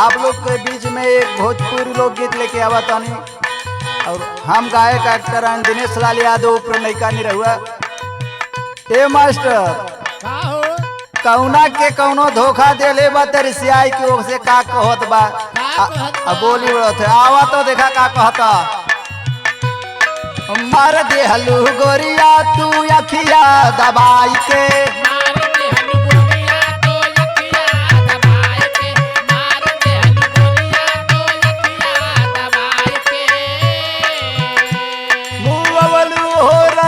आप लोग के बीच में एक भोजपुरी लोकगीत लेके आवा तानी और हम गायक एक्टर हैं दिनेश लाल यादव प्रणयिका निरहुआ। ए मास्टर कौना के कौनो धोखा देले बा तेरी सियाई के ओर से का कहत बा बोली उड़त है आवा तो देखा का कहता। मार देहलू गोरिया तू अखिया दबाई के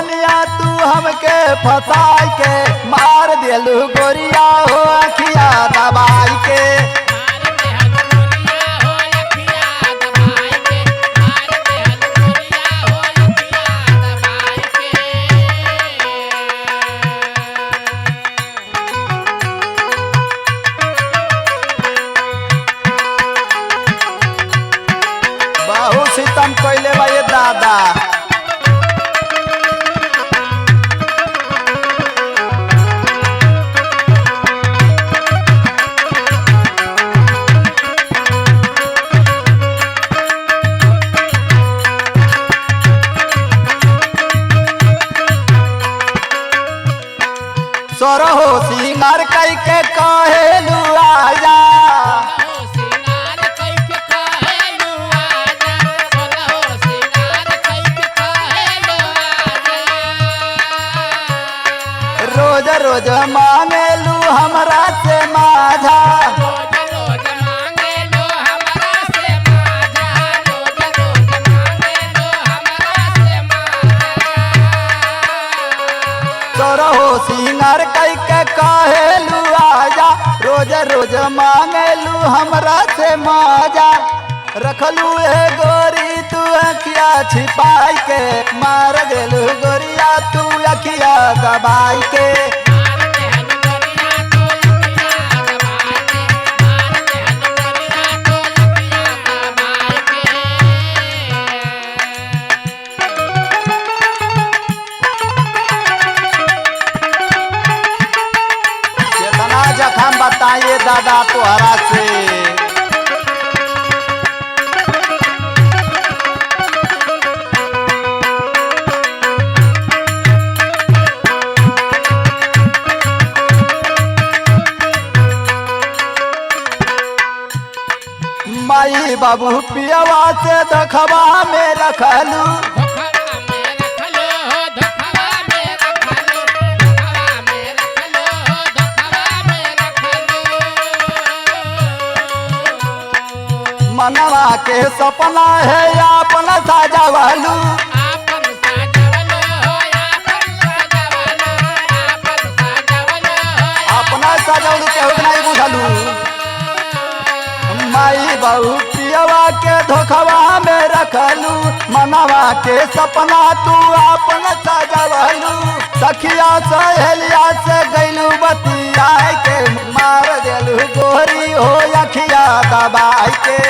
हमके फसाई के मार देलू गोरिया हो अखिया दबाई के। बहुत सितम कैले बा ये दादा। सोरहो सिंगार कई के कहेलू आजा रोज रोज मांगेलू हमरा से माझा सोरहो सिंगार कई के कहेलू आजा रोज रोज मांगेलू हमरा से माजा। रखलू है गोरी तू अखिया छिपाई के मार देलू गोरिया तू अखिया दबाई के। जखम बताइए दादा तोहरा से माई बाबू पियवा से दखवा में रखलू मनवा के सपना है अपन साजवलू अपना सजवलू केहू नहीं बुझलू। माई बहू पियवा के धोखवा में रखलू मनवा के सपना तू अपन सजवलू। सखिया सहेलिया से गैलू बतिया के मार देलू गोरी हो अखिया दबाई के।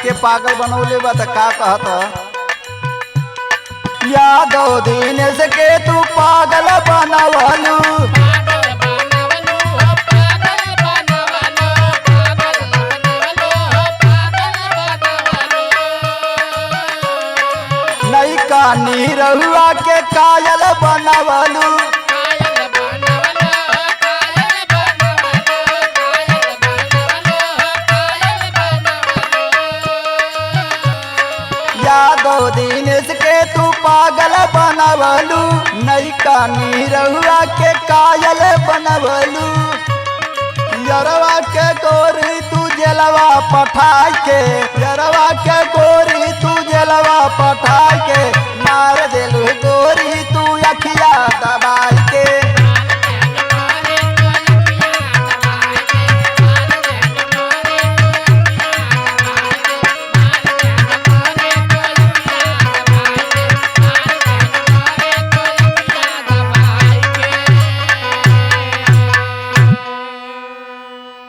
के पागल बनौले बा त का कहत यादव दिनेश के तू पागल बनवलू नहीं कानी रहुआ के कायल बनवलू यादव दिनेश के तू पागल बनवलू नहीं कानी रहुआ के कायल बनवलू। यरवा के गोरी तू जेलवा पठाई के यरवा के गोरी तू जेलवा पठाई के मार देलू गोरी तू अखिया दबा